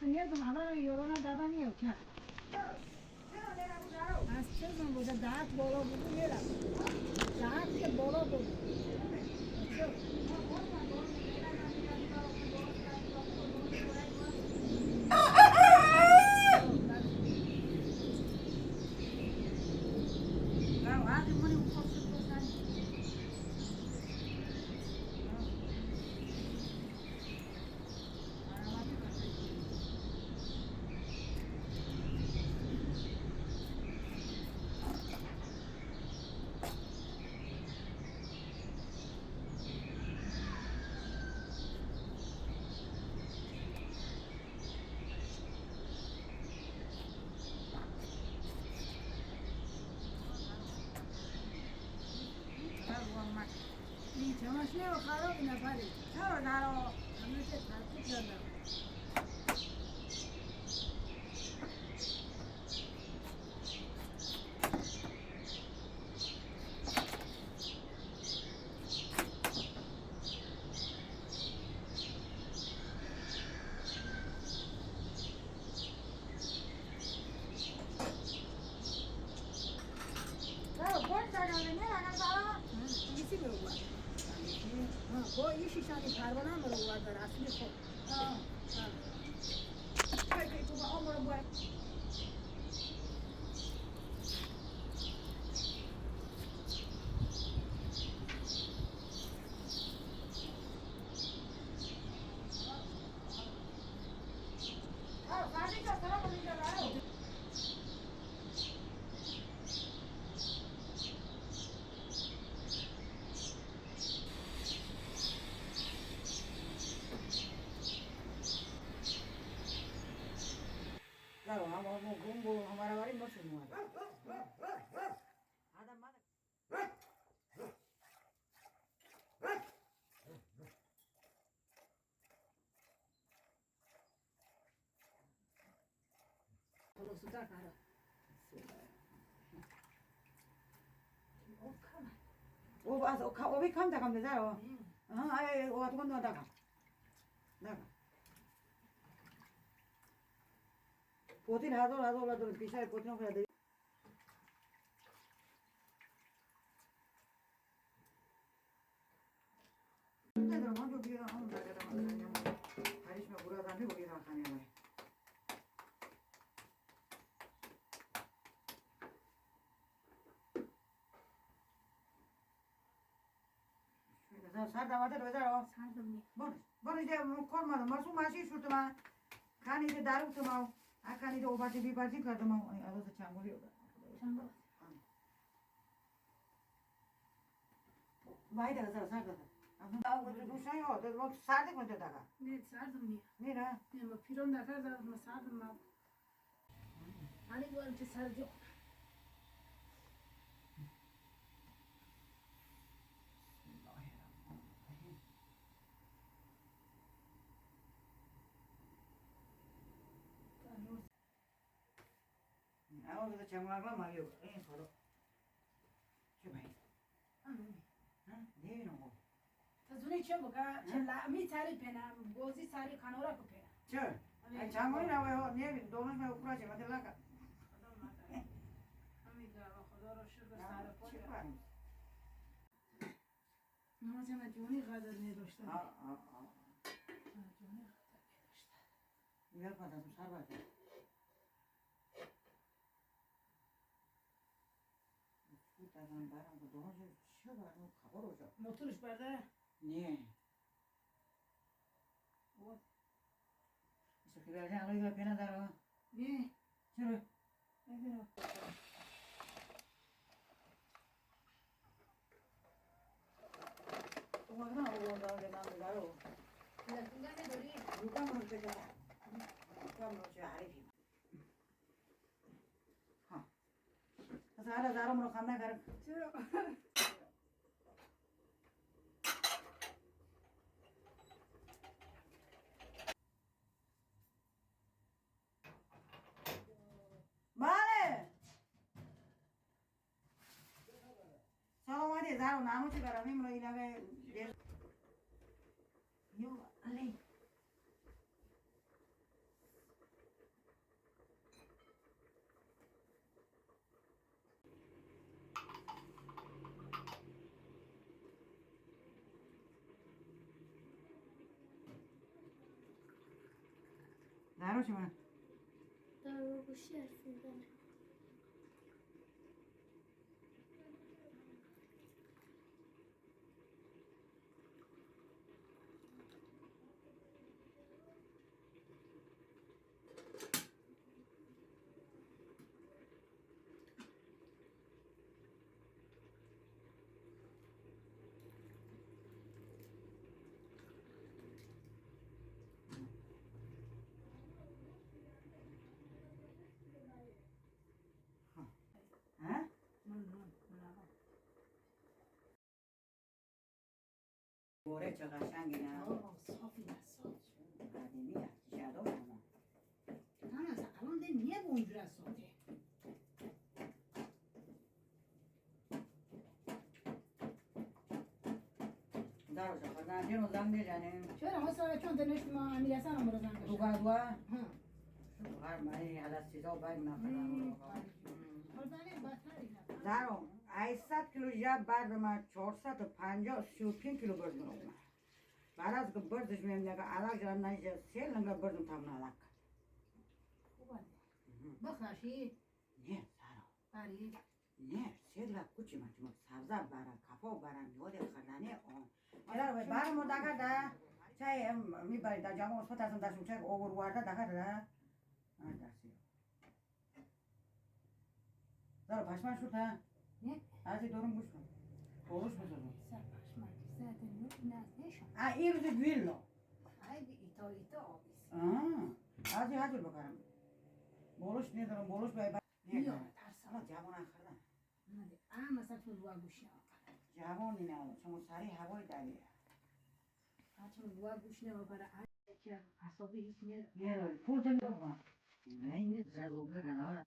یه زمان یورو دادم یه کم. از چه زمان بوده دهت بالا بوده میرم. دهت که بالا بود. چماشنه و خراب نفری چرا دارو همیشه ترتیب دادم با یه شیشانی پروانه هم رو بردار اصلی خود که تو با آم رو باید हमारा बारी मत सुनो आधा मत थोड़ा सुधा करो वो भी कम था कम था वो हाँ आये वो तो कौन था का पोती हाथों तो पीछे पोतियों को दे तो हम जो भी हम लगे तो बारिश में पूरा दाने हो गया खाने में साथ दवाते रोज़ा रो साथ दमी बोल जे कौन मरसू मासी शुट में खाने के दारू तो माओ आकानी तो ओबाती भी बाती कर दो माओ अरे तो चांगोली होगा चांगो भाई दा सर साथ दा अब तो दूसरा ही हो तो वो साथ में देता का नहीं साथ दमी नहीं ना नहीं मैं फिरों दा कर दा मैं साथ में आने को अच्छे सर जो आओ तो चंगला मारियो ए छोड़ो क्यों भाई हां देवी नो तो जुनी छे बका छला मी सारी पेना गोजी सारी खानोरा को पेना चल आई चांगोली ना हो ने दोनों में ऊपर से मतलब का हमें का खुदा रो शुक्र सारा पोरा नमाज में जुनी गादर ने दोस्त हां हां हां जुनी गादर ने दोस्त यार पता तो सारा 다른 바람도 너무 쉬어가지고 가보러죠. 모터를 빠다. 네. 뭐? 이제 그게 그냥 우리가 변하다로. 네. 저를. 여기로. 동화가 나오고 나오게 나오고. 근데 중간에 우리 누가 먹을 때가 누가 먹을 줄 알지. Zahra Zahra muro खाना कर बाले चलो मारे Zahra नामों से करा मैं मरो इलाके زهرا چی من؟ دارو گوشی حرف میزنه. بوره چه قشنگی نه؟ صافی نه صاف قدیمی هست جدا بودم نه از الان ده نیه به اونجور از صافه زهرا چه خواهد دیرو زن بیجنیم چرا ما سارا چون دنش ما امیر حسن هم رو زن تو کشم قدوه؟ هر معنی حالت چیزا باید نکنم زهرا 800 کیلو جب بعد به من 450 35 کیلو برد من اومد بعد از که بردش میم نگه علاق جرم نشه سیل نگه بردم تام نلک بخشی نه زهرا پری نه سیل کوچی من چون سبزه برم کپا برم یاد خردنه آن الان برم دکه ده چای میبرید در جامعه اصفت ازم دستم چای اوور وارده دکه ده درسی زهرا پشمن شد ها نه ازی دورم گوش کن بروش بسازم سرپاش مرکی زده نه نشم این روز ویلا ای بی ایتا آبیس ازی هجور بکرم بروش ندارم بروش باید بیا ترسم حالا جوان خردن نده مثلا تو لوا گوش نمیکنه جوانی نه چون سری هوای دریه چون لوا گوش نمیکنه که حسابی هیچ نیست نه پول تنگ بکن نه این زدو بکنه